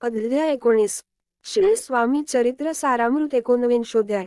अध्याय 19 श्री स्वामी चरित्र सारामृत 19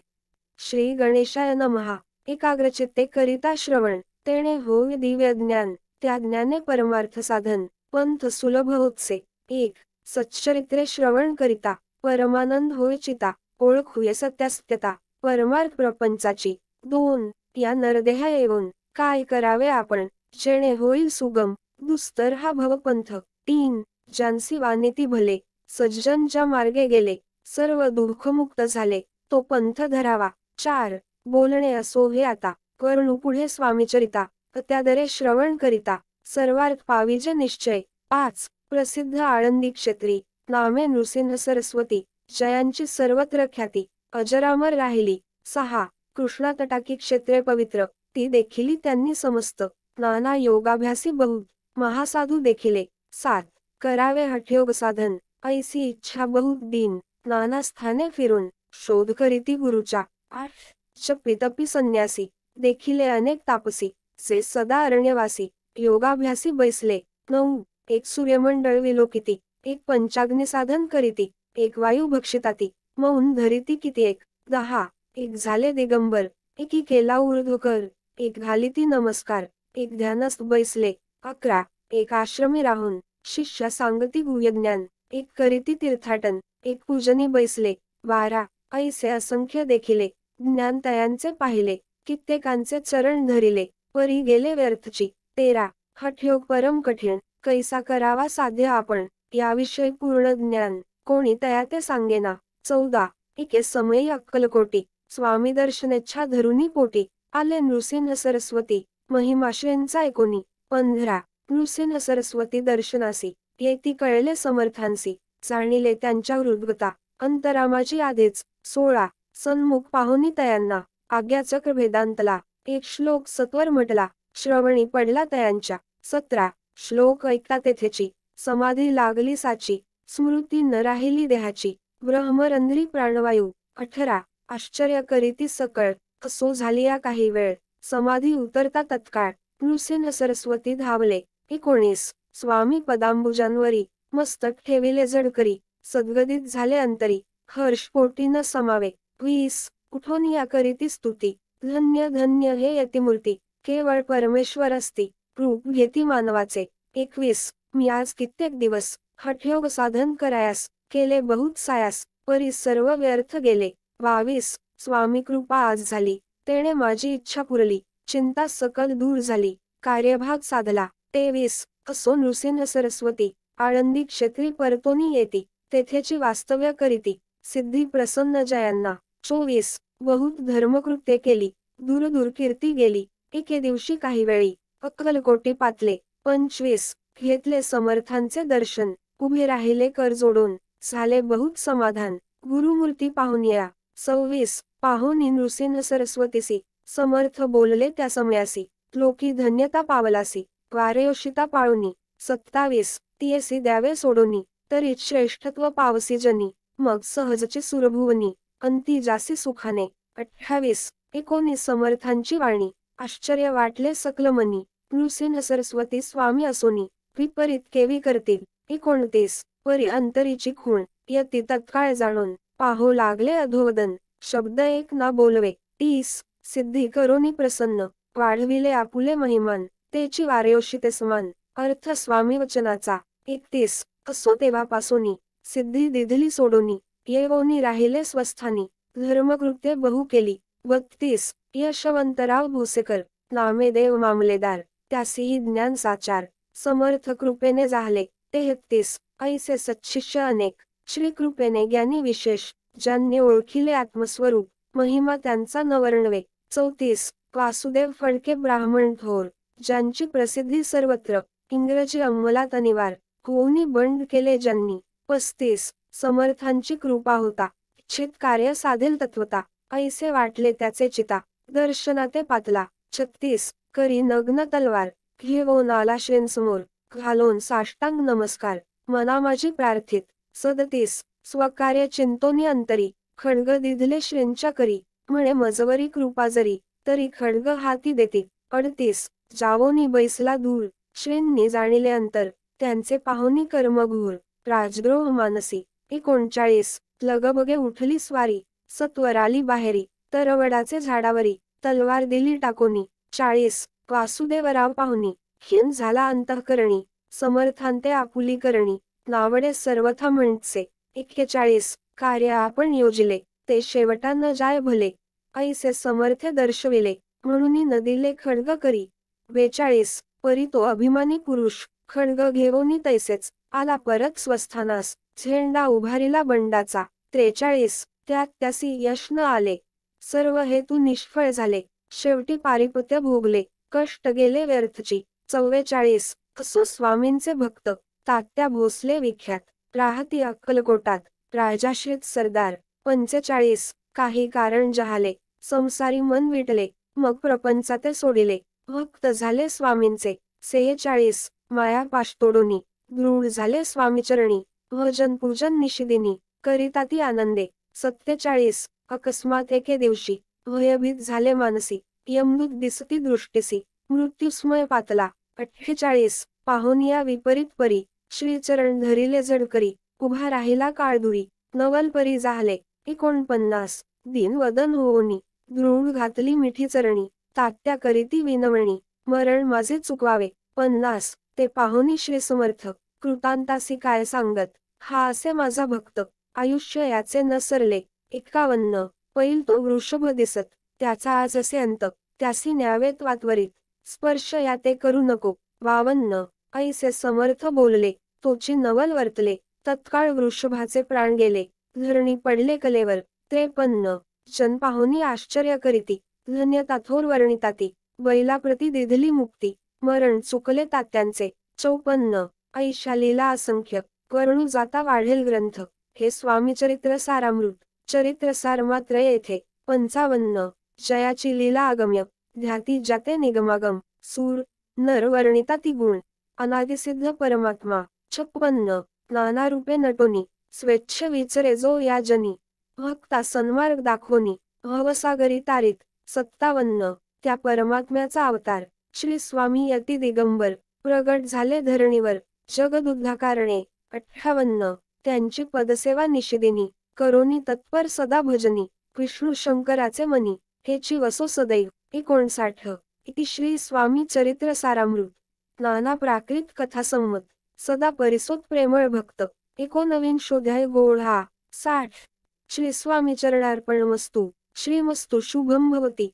श्री गणेशाय नमः। एकाग्रचित्ते करिता श्रवण, तेणे होय दिव्य ज्ञान, त्या ज्ञाने परमार्थ साधन, पंथ सुलभ होतसे। 1. सच्चरित्रे श्रवण करिता, परमानंद होय चिता, ओळख होय सत्यासत्यता, परमार्थ प्रपंचाची। 2. या नरदेहा येऊन, काय करावे आपण, जेणे होईल सुगम, दुस्तर हा भवपंथ। 3. ज्यांसी वानेती भले, सज्जन ज्या मार्गे गेले, सर्व दुःखमुक्त झाले, तो पंथ धरावा। 4. बोलणे असो हे आता, करणू पुढे स्वामीचरिता, त्यादरे श्रवण करिता, सर्वार्थ पाविजे निश्चय। 5. प्रसिद्ध आळंदी क्षेत्री, नामे नृसिंह सरस्वती, जयांची सर्वत्र ख्याती, अजरामर राहिली। 6. कृष्णा तटाकी क्षेत्रे पवित्र, ती देखिली त्यांनी समस्त, नाना योगाभ्यासी बहुत, महासाधू देखिले। 7. करावे हठयोग साधन, ऐसी इच्छा बहुत दिन, नाना स्थाने फिरून, शोध करीती गुरुचा। 8. जपितपी संन्यासी, देखिले अनेक तापसी, से सदा अरण्यवासी, योगाभ्यासी बैसले। 9. एक सूर्यमंडळ विलोकिती, एक पंचाग्नी साधन करीती, एक वायू भक्षिताती, मौन धरिती किती एक। 10. एक झाले दिगंबर, एकी केला ऊर्ध्वकर, एक घालिती नमस्कार, एक ध्यानस्थ बैसले। 11. एक आश्रमी राहून, शिष्या सांगती गुह्यज्ञान, एक करीती तीर्थाटन, एक पूजनी बैसले। 12. ऐसे असंख्य देखिले, ज्ञान तयांचे पाहिले, कित्येकांचे चरण धरिले, परी गेले व्यर्थची। 13. हठयोग परम कठीण, कैसा करावा साध्य आपण, याविषयी पूर्ण ज्ञान, कोणी तया ते सांगेना। 14. एके समयी अक्कलकोटी, स्वामी दर्शनेच्छा धरुनी पोटी, आले नृसिंह सरस्वती, महिमाश्रेंचा एकोणी। 15. नृसिंह सरस्वती दर्शनासी, येती कळले समर्थांसी, जाणिले त्यांच्या हृद्गता, अंतरामाची आधीच। 16. सन्मुख पाहुनी तयांना, आज्ञाचक्र भेदांतला, एक श्लोक सत्वर म्हटला, श्रवणी पडला तयांच्या। 17. श्लोक ऐकता तेथेची, समाधी लागली साची, स्मृती न राहिली देहाची, ब्रह्मरंध्री प्राणवायू। 18. आश्चर्य करीती सकळ, असो झाली या काही वेळ, समाधी उतरता तत्काळ, नृसिंह सरस्वती धावले। 19. स्वामी पदांबुजांवरी, मस्तक ठेविले जडकरी, सद्गदित झाले अंतरी, हर्ष पोटी न समावे। 20. उठून या करीती स्तुती, धन्य धन्य हे यतिमूर्ती, केवळ परमेश्वर असती, रूप घेती मानवाचे। 21. मी आज कित्येक दिवस, हठयोग साधन करायास, केले बहुत सायास, परी सर्व व्यर्थ गेले। 22. स्वामी कृपा आज झाली, तेणे माझी इच्छा पुरली, चिंता सकल दूर झाली, कार्यभाग साधला। 23. असो नृसिंह सरस्वती, आळंदी क्षेत्री परतोनी येती, तेथेची वास्तव्य करीती, सिद्धी प्रसन्न जयांना। 24. बहुत धर्मकृत्ये केली, दूर दूर कीर्ती गेली, एके दिवशी काही वेळी, अक्कलकोटी पातले। 25. घेतले समर्थांचे दर्शन, उभे राहिले कर जोडून, झाले बहुत समाधान, गुरुमूर्ती पाहून या। 26. पाहुनी नृसिंह सरस्वतीसी, समर्थ बोलले त्या समयासी, लोकी धन्यता पावलासी, वारेयोषिता पाळुनी। 27. तियेसी द्यावे सोडूनी, तरीच श्रेष्ठत्व पावसी जनी, मग सहजची सुरभुवनी, अंती जासी सुखाने। 28. 19 समर्थांची वाणी, आश्चर्य वाटले सकल मनी, नृसिंह सरस्वती स्वामी असोनी, विपरीत केवी करतील। 29. परी अंतरीची खूण, यती तत्काळ जाणून, पाहू लागले अधोवदन, शब्द एक ना बोलवे। 30. सिद्धी करोनी प्रसन्न, वाढविले आपुले महिमान, तेची वारेयोषिते समान, अर्थ स्वामी वचनाचा। 31. असो तेव्हापासोनी, सिद्धी दिधली सोडोनी, येवोनी राहिले स्वस्थानी, धर्मकृत्ये बहु केली। 32. यशवंतराव भोसेकर, नामे देव मामलेदार, त्यासीही ज्ञान साचार, समर्थ कृपेने जाहले। 33. ऐसे सच्शिष्य अनेक, श्री कृपेने ज्ञानी विशेष, ज्यांनी ओळखिले आत्मस्वरूप, महिमा त्यांचा न वर्णवे। 34. वासुदेव फडके ब्राह्मण थोर, ज्यांची प्रसिद्धी सर्वत्र, इंग्रजी अंमलात अनिवार, होऊनी बंड केले ज्यांनी। 35. समर्थांची कृपा होता, इच्छित कार्य साधेल तत्वता, ऐसे वाटले त्याचे चिता, दर्शनाते पातला। 36. करी नग्न तलवार, घेऊन आला श्रेंसमोर, घालून साष्टांग नमस्कार, मना माझी प्रार्थित। 37. स्वकार्य चिंतोनी अंतरी, खड्ग दिधले श्रेंच्या करी, म्हणे मजवरी कृपा जरी, तरी खड्ग हाती देती। 38. जावोनी बैसला दूर, श्रेंनी जाणिले अंतर, त्यांचे पाहुनी कर्मघोर, राजद्रोह मानसी. 39 लगबगे उठली स्वारी, सत्वर आली बाहेरी, तर वडाचे झाडावरी, तलवार दिली टाकोनी. 40 वासुदेवराव पाहुनी, खिन्न झाला अंतःकरणी, समर्थांते आपुली करणी, नावडे सर्वथा म्हणचे. 41 कार्य आपण योजिले, ते शेवटा न जाय भले, ऐसे समर्थ दर्शविले, म्हणून न दिले खड्ग करी. 42 परी तो अभिमानी पुरुष, खड्ग घेवोनी तैसेच, आला परत स्वस्थानास, झेंडा उभारिला बंडाचा. 43 त्यात त्यासी यश न आले, सर्व हेतू निष्फळ झाले, शेवटी पारिपत्य भोगले, कष्ट गेले व्यर्थची. 44 असो स्वामींचे भक्त, तात्या भोसले विख्यात, राहती अक्कलकोटात, राजाश्रित सरदार. 45 काही कारण जहाले, संसारी मन विटले, मग प्रपंचाते सोडिले, भक्त झाले स्वामींचे. 46 माया पाश तोडोनी, दृढ झाले स्वामीचरणी, भजन पूजन निशिदिनी, करिता ती आनंदे. 47 अकस्मात एके दिवशी, भयभीत झाले मानसी, यमदूत दिसती दृष्टीसी, मृत्युस्मय पातला. 48 पाहुनिया विपरीत परी, श्रीचरण धरिले जडकरी, उभा राहिला काळदुरी, नवल परी जाहले. 49 दिन वदन होऊनी, दृढ घातली मिठी चरणी, तात्या करीती विनवणी, मरण माझे चुकवावे. 50 ते पाहुनी श्री समर्थ, कृतांतासी काय सांगत, हा असे माझा भक्त, आयुष्य याचे न सरले. 51 पैल तो वृषभ दिसत, त्याचा आज असे अंत, त्यासी न्यावे त्वात्वरित, स्पर्श याते करू नको. 52 ऐसे समर्थ बोलले, तोची नवल वर्तले, तत्काळ वृषभाचे प्राण गेले, धरणी पडले कलेवर. 53 जन पाहुनी आश्चर्य करीती, धन्यता थोर वर्णिताती, बैलाप्रती दिधली मुक्ती, मरण चुकले तात्यांचे. 54 ऐशा लीला असंख्य, वर्णू जाता वाढेल ग्रंथ, हे स्वामीचरित्र सारामृत. चरित्रसार मात्र येथे. 55 जयाची लीला अगम्य, ध्याती जाते निगमागम, सूर नर वर्णिता ती गुण, अनादिसिद्ध परमात्मा. 56 नाना रूपे नटोनी, स्वेच्छ विचरे जो या जनी, भक्ता सन्मार्ग दाखवणी, भवसागरी तारीत. 57 त्या परमात्म्याचा अवतार, श्री स्वामी यती दिगंबर, प्रगट झाले धरणीवर, जगदुद्धाकारणे. 58 त्यांची पदसेवा निशिदिनी, करोनी तत्पर सदा भजनी, विष्णू शंकराचे मनी, हेची वसो सदैव. 59 इति श्री स्वामी चरित्र सारामृत. नाना प्राकृत कथा संमत, सदा परिसोत प्रेमळ भक्त. 19 गोळा. 60 श्री स्वामी चरणार्पणमस्तु. श्रीमस्तु शुभम भवती.